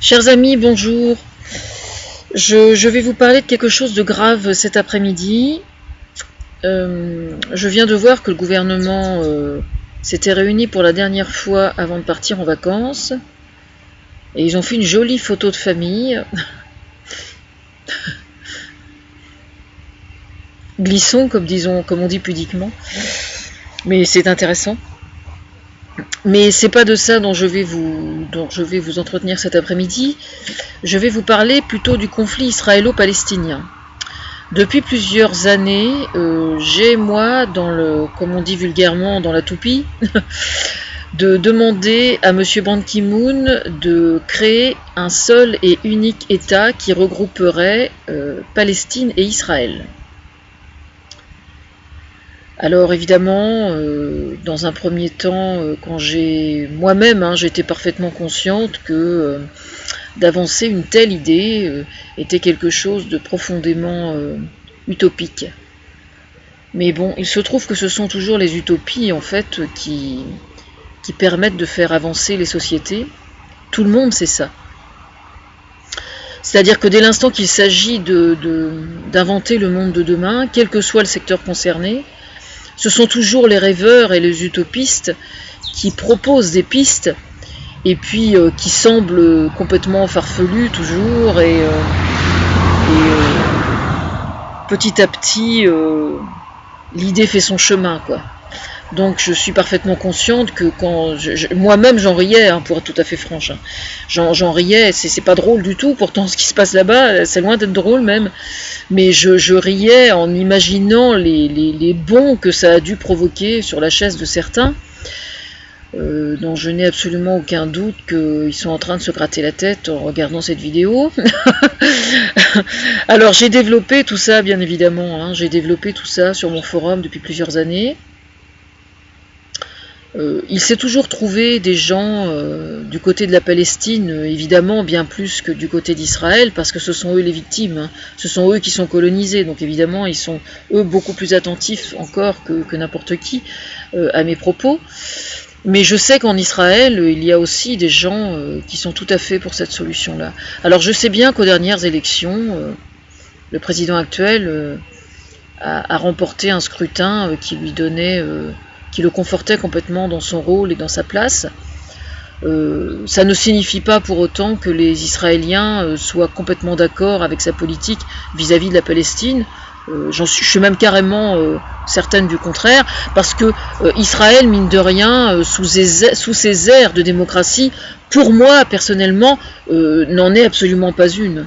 Chers amis, bonjour. Je vais vous parler de quelque chose de grave cet après-midi. Je viens de voir que le gouvernement s'était réuni pour la dernière fois avant de partir en vacances. Et ils ont fait une jolie photo de famille. Glissons, comme on dit pudiquement. Mais c'est intéressant. Mais c'est pas de ça dont je vais vous entretenir cet après-midi. Je vais vous parler plutôt du conflit israélo-palestinien. Depuis plusieurs années, j'ai moi, comme on dit vulgairement, dans la toupie, de demander à M. Ban Ki-moon de créer un seul et unique État qui regrouperait Palestine et Israël. Alors évidemment, dans un premier temps, quand j'étais parfaitement consciente que d'avancer une telle idée était quelque chose de profondément utopique. Mais bon, il se trouve que ce sont toujours les utopies en fait qui permettent de faire avancer les sociétés. Tout le monde sait ça. C'est-à-dire que dès l'instant qu'il s'agit d'inventer le monde de demain, quel que soit le secteur concerné, ce sont toujours les rêveurs et les utopistes qui proposent des pistes et puis qui semblent complètement farfelus toujours et petit à petit l'idée fait son chemin quoi. Donc je suis parfaitement consciente que quand moi-même j'en riais, pour être tout à fait franche, j'en riais, c'est pas drôle du tout, pourtant ce qui se passe là-bas, c'est loin d'être drôle même, mais je riais en imaginant les bonds que ça a dû provoquer sur la chaise de certains, dont je n'ai absolument aucun doute qu'ils sont en train de se gratter la tête en regardant cette vidéo. Alors j'ai développé tout ça bien évidemment, j'ai développé tout ça sur mon forum depuis plusieurs années. Il s'est toujours trouvé des gens du côté de la Palestine, évidemment bien plus que du côté d'Israël, parce que ce sont eux les victimes, ce sont eux qui sont colonisés, donc évidemment ils sont eux beaucoup plus attentifs encore que n'importe qui à mes propos. Mais je sais qu'en Israël, il y a aussi des gens qui sont tout à fait pour cette solution-là. Alors je sais bien qu'aux dernières élections, le président actuel a remporté un scrutin qui lui donnait... qui le confortait complètement dans son rôle et dans sa place. Ça ne signifie pas pour autant que les Israéliens soient complètement d'accord avec sa politique vis-à-vis de la Palestine. Je suis même carrément certaine du contraire, parce que Israël, mine de rien, sous ses airs de démocratie, pour moi, personnellement, n'en est absolument pas une.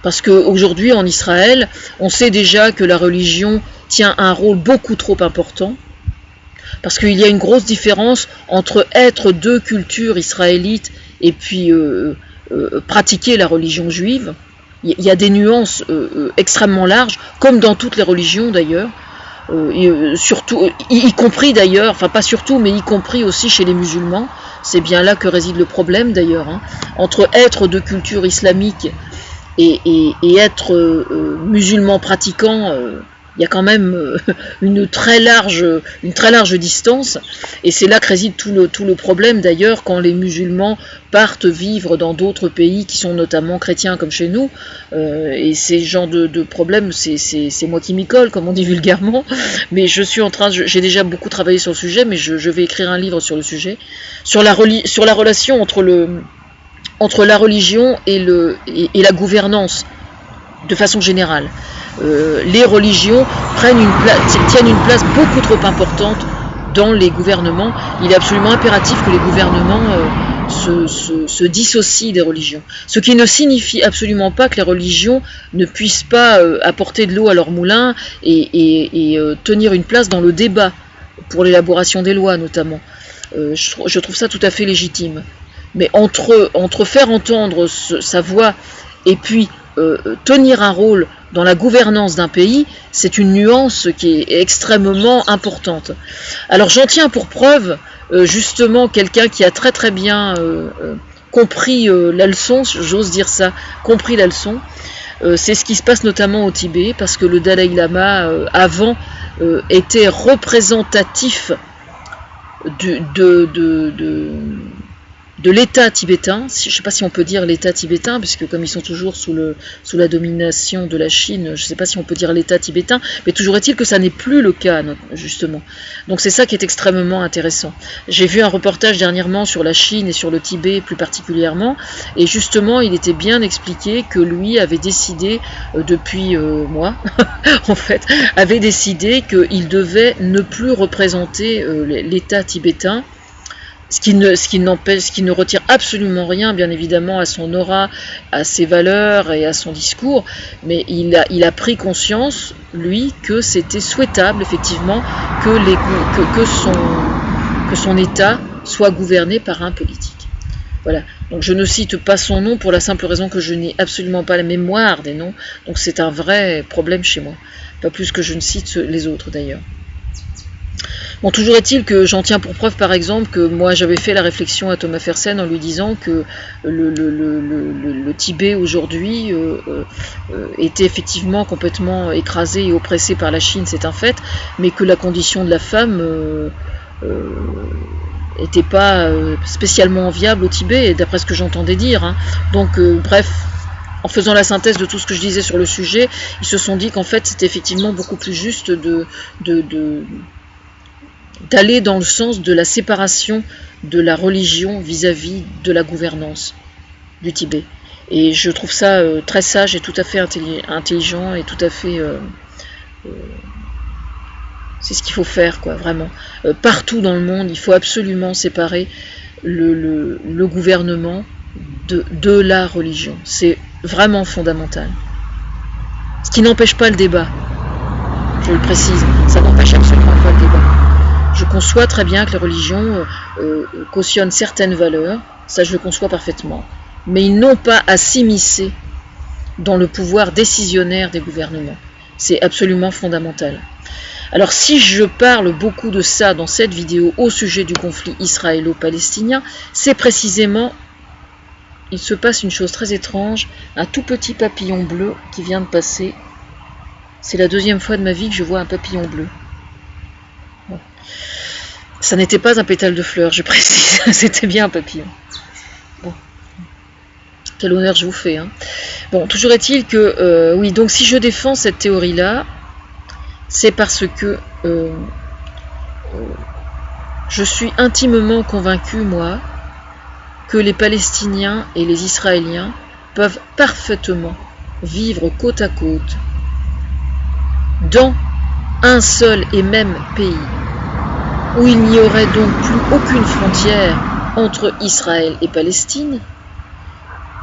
Parce qu'aujourd'hui, en Israël, on sait déjà que la religion tient un rôle beaucoup trop important, parce qu'il y a une grosse différence entre être deux cultures israélites et puis pratiquer la religion juive. Il y a des nuances extrêmement larges, comme dans toutes les religions d'ailleurs, surtout, y compris d'ailleurs, enfin pas surtout, mais y compris aussi chez les musulmans. C'est bien là que réside le problème d'ailleurs, entre être de culture islamique et être musulman pratiquant. Il y a quand même une très large distance, et c'est là que réside tout le problème d'ailleurs quand les musulmans partent vivre dans d'autres pays qui sont notamment chrétiens comme chez nous, et ces genres de problèmes, c'est moi qui m'y colle, comme on dit vulgairement, mais j'ai déjà beaucoup travaillé sur le sujet, mais je vais écrire un livre sur le sujet, sur la relation entre la religion et la gouvernance, de façon générale. Les religions tiennent une place beaucoup trop importante dans les gouvernements. Il est absolument impératif que les gouvernements se dissocient des religions. Ce qui ne signifie absolument pas que les religions ne puissent pas apporter de l'eau à leur moulin et tenir une place dans le débat, pour l'élaboration des lois notamment. Je trouve ça tout à fait légitime. Mais entre faire entendre sa voix et puis tenir un rôle dans la gouvernance d'un pays, c'est une nuance qui est extrêmement importante. Alors j'en tiens pour preuve justement quelqu'un qui a très très bien compris la leçon, j'ose dire ça, compris la leçon. C'est ce qui se passe notamment au Tibet, parce que le Dalai Lama avant était représentatif de l'État tibétain, je ne sais pas si on peut dire l'État tibétain, puisque comme ils sont toujours sous la domination de la Chine, je ne sais pas si on peut dire l'État tibétain, mais toujours est-il que ça n'est plus le cas, justement. Donc c'est ça qui est extrêmement intéressant. J'ai vu un reportage dernièrement sur la Chine et sur le Tibet plus particulièrement, et justement il était bien expliqué que lui avait décidé, depuis moi, en fait, avait décidé qu'il devait ne plus représenter l'État tibétain, ce qui ne retire absolument rien, bien évidemment, à son aura, à ses valeurs et à son discours, mais il a pris conscience, lui, que c'était souhaitable, effectivement, que son État soit gouverné par un politique. Voilà. Donc je ne cite pas son nom pour la simple raison que je n'ai absolument pas la mémoire des noms, donc c'est un vrai problème chez moi, pas plus que je ne cite les autres d'ailleurs. Bon, toujours est-il que j'en tiens pour preuve, par exemple, que moi j'avais fait la réflexion à Thomas Fersen en lui disant que le Tibet aujourd'hui était effectivement complètement écrasé et oppressé par la Chine, c'est un fait, mais que la condition de la femme n'était pas spécialement enviable au Tibet, d'après ce que j'entendais dire. Hein. Donc, bref. En faisant la synthèse de tout ce que je disais sur le sujet, ils se sont dit qu'en fait c'était effectivement beaucoup plus juste d'aller dans le sens de la séparation de la religion vis-à-vis de la gouvernance du Tibet. Et je trouve ça très sage et tout à fait intelligent et tout à fait... c'est ce qu'il faut faire, quoi, vraiment. Partout dans le monde, il faut absolument séparer le gouvernement de la religion. C'est vraiment fondamental. Ce qui n'empêche pas le débat. Je le précise, ça n'empêche absolument pas le débat. Je conçois très bien que les religions cautionnent certaines valeurs, ça je le conçois parfaitement, mais ils n'ont pas à s'immiscer dans le pouvoir décisionnaire des gouvernements. C'est absolument fondamental. Alors si je parle beaucoup de ça dans cette vidéo au sujet du conflit israélo-palestinien, c'est précisément, il se passe une chose très étrange, un tout petit papillon bleu qui vient de passer. C'est la deuxième fois de ma vie que je vois un papillon bleu. Bon. Ça n'était pas un pétale de fleurs, je précise, c'était bien un papillon. Bon. Quel honneur je vous fais. Hein. Bon, toujours est-il que, oui, donc si je défends cette théorie-là, c'est parce que je suis intimement convaincu, moi, que les Palestiniens et les Israéliens peuvent parfaitement vivre côte à côte dans un seul et même pays, où il n'y aurait donc plus aucune frontière entre Israël et Palestine,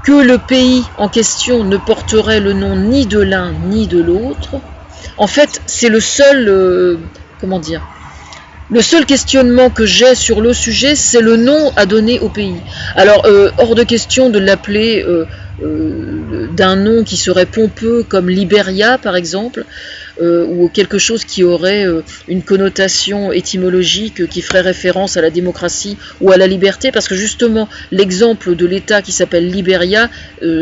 que le pays en question ne porterait le nom ni de l'un ni de l'autre. En fait, c'est le seul, le seul questionnement que j'ai sur le sujet, c'est le nom à donner au pays. Alors, hors de question de l'appeler d'un nom qui serait pompeux, comme Libéria, par exemple, ou quelque chose qui aurait une connotation étymologique qui ferait référence à la démocratie ou à la liberté, parce que justement, l'exemple de l'État qui s'appelle Libéria,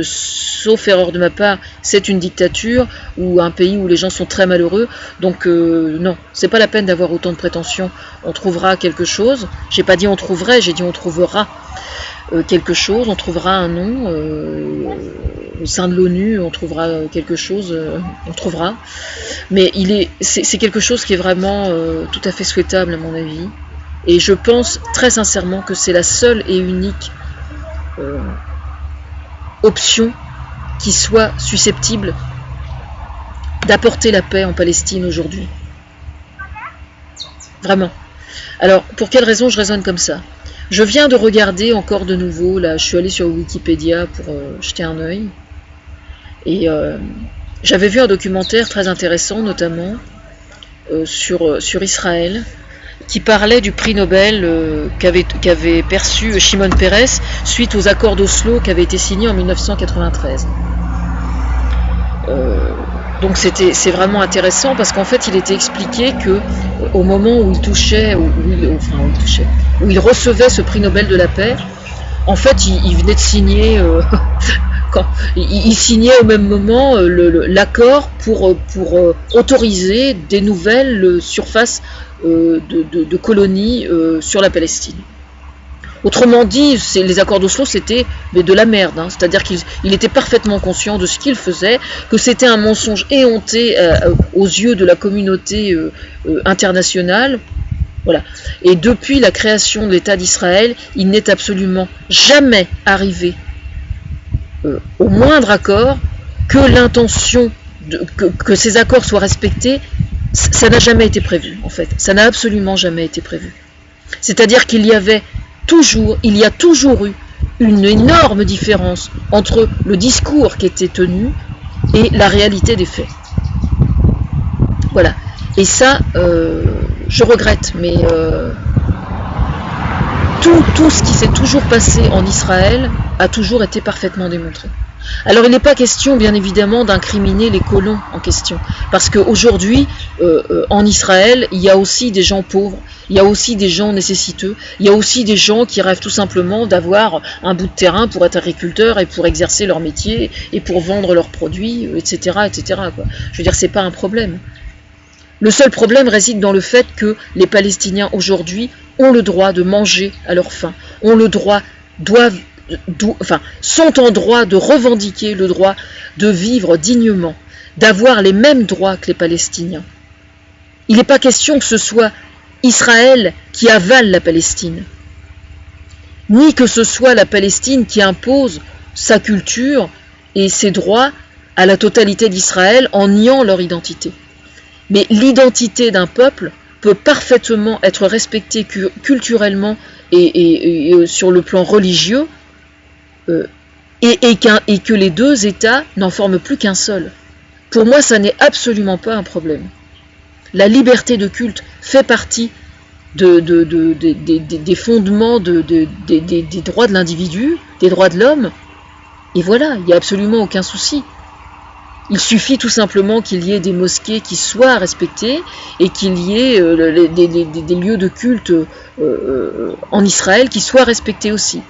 sauf erreur de ma part, c'est une dictature ou un pays où les gens sont très malheureux. Donc non, c'est pas la peine d'avoir autant de prétentions. On trouvera quelque chose. J'ai pas dit on trouverait, j'ai dit on trouvera quelque chose. On trouvera un nom au sein de l'ONU. On trouvera quelque chose. On trouvera. Mais c'est quelque chose qui est vraiment tout à fait souhaitable à mon avis. Et je pense très sincèrement que c'est la seule et unique option qui soit susceptible d'apporter la paix en Palestine aujourd'hui. Vraiment. Alors, pour quelle raison je raisonne comme ça? Je viens de regarder encore de nouveau, là, je suis allée sur Wikipédia pour jeter un œil, et j'avais vu un documentaire très intéressant, notamment sur Israël, qui parlait du prix Nobel qu'avait perçu Shimon Peres suite aux accords d'Oslo qui avaient été signés en 1993. Donc c'est vraiment intéressant parce qu'en fait il était expliqué que au moment où il recevait ce prix Nobel de la paix, en fait il venait de signer il signait au même moment l'accord pour autoriser des nouvelles surfaces de colonies sur la Palestine. Autrement dit, les accords d'Oslo, c'était de la merde. Hein. C'est-à-dire qu'il était parfaitement conscient de ce qu'il faisait, que c'était un mensonge éhonté aux yeux de la communauté internationale. Voilà. Et depuis la création de l'État d'Israël, il n'est absolument jamais arrivé au moindre accord que l'intention que ces accords soient respectés. Ça n'a jamais été prévu, en fait. Ça n'a absolument jamais été prévu. C'est-à-dire qu'il y a toujours eu une énorme différence entre le discours qui était tenu et la réalité des faits. Voilà. Et ça, je regrette, mais tout ce qui s'est toujours passé en Israël a toujours été parfaitement démontré. Alors il n'est pas question bien évidemment d'incriminer les colons en question, parce qu'aujourd'hui en Israël il y a aussi des gens pauvres, il y a aussi des gens nécessiteux, il y a aussi des gens qui rêvent tout simplement d'avoir un bout de terrain pour être agriculteurs et pour exercer leur métier et pour vendre leurs produits, etc. etc. quoi. Je veux dire, c'est pas un problème. Le seul problème réside dans le fait que les Palestiniens aujourd'hui ont le droit de manger à leur faim, ont le droit, sont en droit de revendiquer le droit de vivre dignement, d'avoir les mêmes droits que les Palestiniens. Il n'est pas question que ce soit Israël qui avale la Palestine, ni que ce soit la Palestine qui impose sa culture et ses droits à la totalité d'Israël en niant leur identité. Mais l'identité d'un peuple peut parfaitement être respectée culturellement et sur le plan religieux, et que les deux États n'en forment plus qu'un seul. Pour moi, ça n'est absolument pas un problème. La liberté de culte fait partie des fondements des droits de l'individu, des droits de l'homme, et voilà, il n'y a absolument aucun souci. Il suffit tout simplement qu'il y ait des mosquées qui soient respectées et qu'il y ait des lieux de culte en Israël qui soient respectés aussi.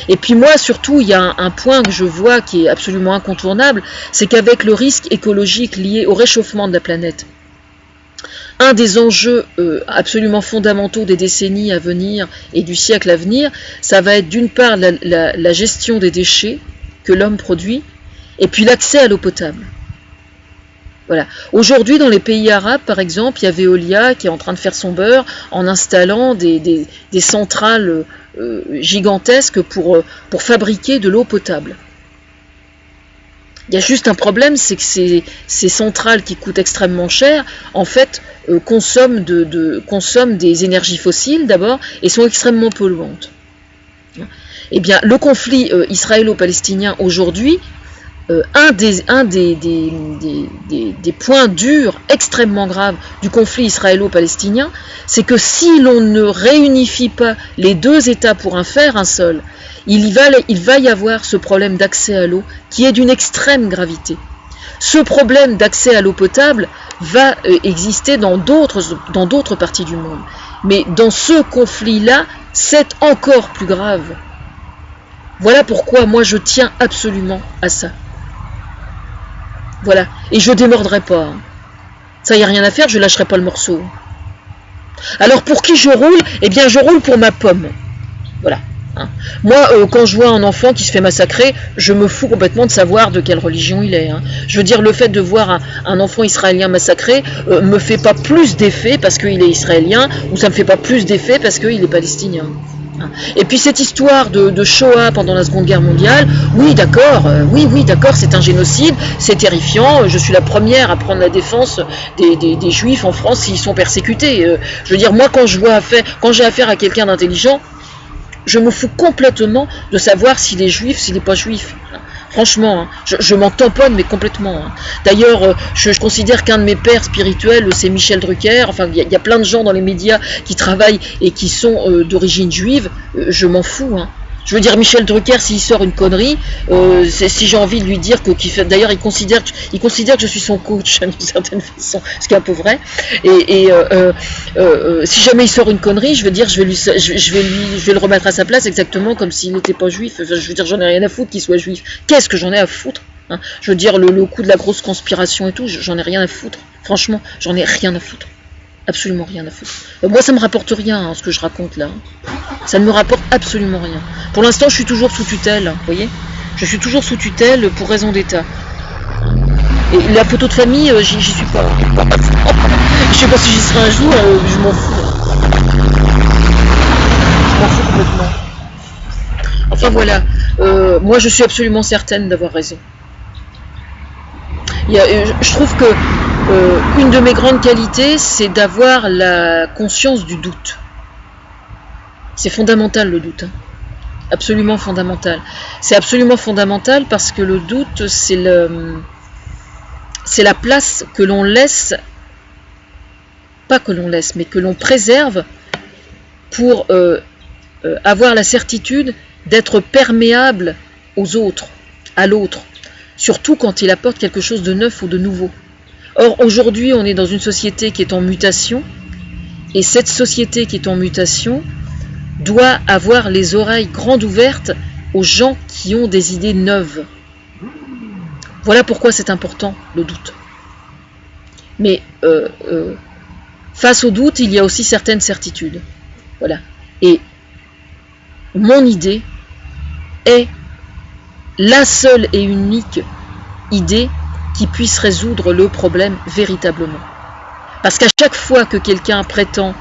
Et puis moi, surtout, il y a un point que je vois qui est absolument incontournable, c'est qu'avec le risque écologique lié au réchauffement de la planète, un des enjeux absolument fondamentaux des décennies à venir et du siècle à venir, ça va être d'une part la gestion des déchets que l'homme produit, et puis l'accès à l'eau potable. Voilà. Aujourd'hui, dans les pays arabes, par exemple, il y a Veolia qui est en train de faire son beurre en installant des centrales gigantesques pour fabriquer de l'eau potable. Il y a juste un problème, c'est que ces centrales qui coûtent extrêmement cher, en fait, consomment des énergies fossiles d'abord et sont extrêmement polluantes. Eh bien, le conflit israélo-palestinien aujourd'hui, un des points durs extrêmement graves du conflit israélo-palestinien, c'est que si l'on ne réunifie pas les deux États pour en faire un seul, il va y avoir ce problème d'accès à l'eau qui est d'une extrême gravité. Ce problème d'accès à l'eau potable va exister dans d'autres parties du monde. Mais dans ce conflit-là, c'est encore plus grave. Voilà pourquoi moi je tiens absolument à ça. Voilà, et je démordrai pas. Hein. Ça, y a rien à faire, je lâcherai pas le morceau. Alors pour qui je roule ? Eh bien je roule pour ma pomme. Voilà. Hein. Moi, quand je vois un enfant qui se fait massacrer, je me fous complètement de savoir de quelle religion il est. Hein. Je veux dire, le fait de voir un enfant israélien massacré me fait pas plus d'effet parce qu'il est israélien, ou ça me fait pas plus d'effet parce qu'il est palestinien. Et puis cette histoire de Shoah pendant la Seconde Guerre mondiale, oui d'accord, c'est un génocide, c'est terrifiant, je suis la première à prendre la défense des juifs en France s'ils sont persécutés. Je veux dire, moi quand j'ai affaire à quelqu'un d'intelligent, je me fous complètement de savoir s'il est juif, s'il n'est pas juif. Franchement, hein, je m'en tamponne, mais complètement. Hein. D'ailleurs, je considère qu'un de mes pères spirituels, c'est Michel Drucker. Enfin, il y a plein de gens dans les médias qui travaillent et qui sont d'origine juive. Je m'en fous. Hein. Je veux dire, Michel Drucker, s'il sort une connerie, si j'ai envie de lui dire d'ailleurs, il considère que je suis son coach d'une certaine façon, ce qui est un peu vrai. Et si jamais il sort une connerie, je veux dire, je vais le remettre à sa place exactement comme s'il n'était pas juif. Enfin, je veux dire, j'en ai rien à foutre qu'il soit juif. Qu'est-ce que j'en ai à foutre, hein ? Je veux dire, le coup de la grosse conspiration et tout, j'en ai rien à foutre. Franchement, j'en ai rien à foutre. absolument rien à foutre. Moi, ça me rapporte rien, hein, ce que je raconte là. Ça ne me rapporte absolument rien. Pour l'instant, je suis toujours sous tutelle, vous voyez. Je suis toujours sous tutelle pour raison d'État. Et la photo de famille, j'y suis pas. Je sais pas si j'y serai un jour, je m'en fous. Je m'en fous complètement. Enfin voilà, moi je suis absolument certaine d'avoir raison. Je trouve que une de mes grandes qualités, c'est d'avoir la conscience du doute. C'est fondamental le doute, hein. Absolument fondamental. C'est absolument fondamental parce que le doute, c'est la place que l'on laisse, pas que l'on laisse, mais que l'on préserve pour avoir la certitude d'être perméable aux autres, à l'autre, surtout quand il apporte quelque chose de neuf ou de nouveau. Or, aujourd'hui, on est dans une société qui est en mutation, et cette société qui est en mutation doit avoir les oreilles grandes ouvertes aux gens qui ont des idées neuves. Voilà pourquoi c'est important, le doute. Mais face au doute, il y a aussi certaines certitudes. Voilà. Et mon idée est la seule et unique idée qui puisse résoudre le problème véritablement. Parce qu'à chaque fois que quelqu'un prétend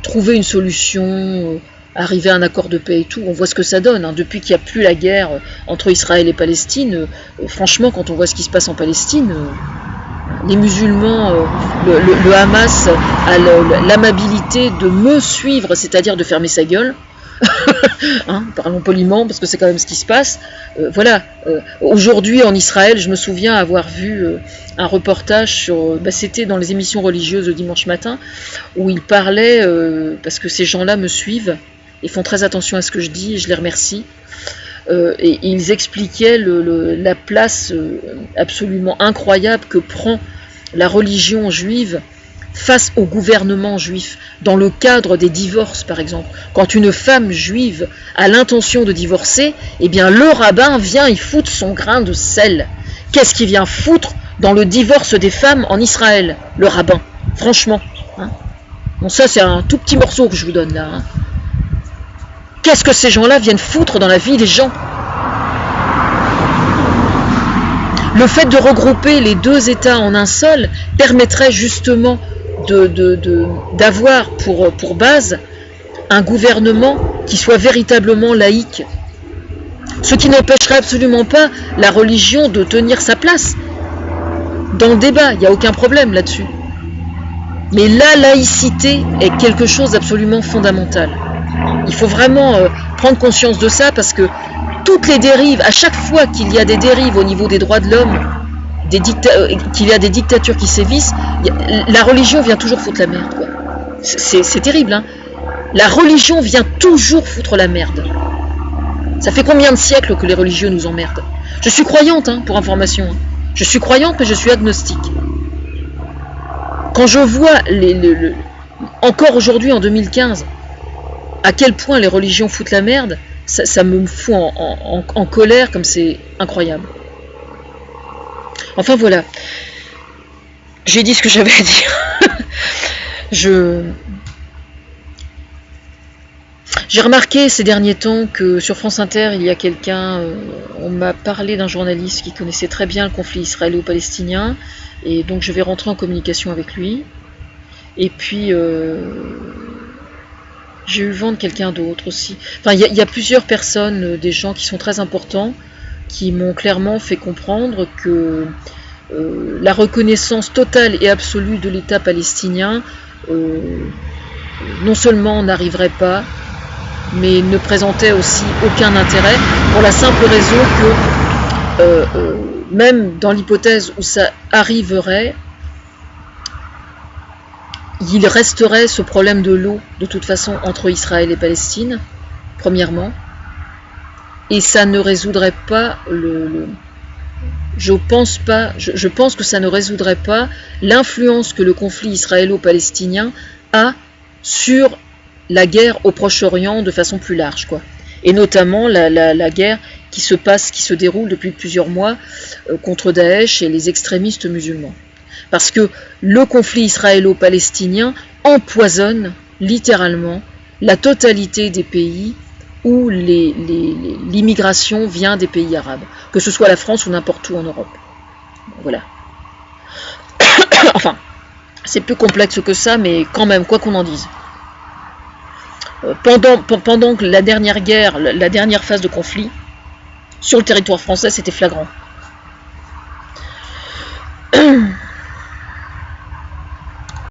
trouver une solution, arriver à un accord de paix et tout, on voit ce que ça donne, hein. Depuis qu'il n'y a plus la guerre entre Israël et Palestine, franchement, quand on voit ce qui se passe en Palestine, les musulmans, le Hamas a l'amabilité de me suivre, c'est-à-dire de fermer sa gueule. Hein, parlons poliment, parce que c'est quand même ce qui se passe. Voilà. Aujourd'hui en Israël, je me souviens avoir vu un reportage sur, c'était dans les émissions religieuses le dimanche matin, où ils parlaient, parce que ces gens-là me suivent et font très attention à ce que je dis, et je les remercie. Et ils expliquaient la place absolument incroyable que prend la religion juive face au gouvernement juif, dans le cadre des divorces par exemple. Quand une femme juive a l'intention de divorcer, eh bien le rabbin vient y foutre son grain de sel. Qu'est-ce qu'il vient foutre dans le divorce des femmes en Israël, le rabbin? Franchement. Hein. Bon, ça c'est un tout petit morceau que je vous donne là. Hein. Qu'est-ce que ces gens-là viennent foutre dans la vie des gens? Le fait de regrouper les deux États en un seul permettrait justement d'avoir pour base un gouvernement qui soit véritablement laïque. Ce qui n'empêcherait absolument pas la religion de tenir sa place dans le débat, il n'y a aucun problème là-dessus. Mais la laïcité est quelque chose d'absolument fondamental. Il faut vraiment prendre conscience de ça, parce que toutes les dérives, à chaque fois qu'il y a des dérives au niveau des droits de l'homme, qu'il y a des dictatures qui sévissent, la religion vient toujours foutre la merde, quoi. C'est terrible, hein. La religion vient toujours foutre la merde. Ça fait combien de siècles que les religieux nous emmerdent? Je suis croyante, hein, pour information. Je suis croyante, mais je suis agnostique. Quand je vois, encore aujourd'hui, en 2015, à quel point les religions foutent la merde, ça me fout en colère, comme c'est incroyable. Enfin voilà, j'ai dit ce que j'avais à dire. J'ai remarqué ces derniers temps que sur France Inter, il y a quelqu'un, on m'a parlé d'un journaliste qui connaissait très bien le conflit israélo-palestinien, et donc je vais rentrer en communication avec lui. Et puis, j'ai eu vent de quelqu'un d'autre aussi. Enfin, il y a plusieurs personnes, des gens qui sont très importants, qui m'ont clairement fait comprendre que la reconnaissance totale et absolue de l'État palestinien non seulement n'arriverait pas, mais ne présentait aussi aucun intérêt, pour la simple raison que même dans l'hypothèse où ça arriverait, il resterait ce problème de l'eau de toute façon entre Israël et Palestine, premièrement, et ça ne résoudrait pas je pense que ça ne résoudrait pas l'influence que le conflit israélo-palestinien a sur la guerre au Proche-Orient de façon plus large, quoi. Et notamment la guerre qui se déroule depuis plusieurs mois contre Daesh et les extrémistes musulmans. Parce que le conflit israélo-palestinien empoisonne littéralement la totalité des pays où l'immigration vient des pays arabes, que ce soit la France ou n'importe où en Europe. Voilà. Enfin, c'est plus complexe que ça, mais quand même, quoi qu'on en dise. Pendant la dernière guerre, la dernière phase de conflit, sur le territoire français, c'était flagrant.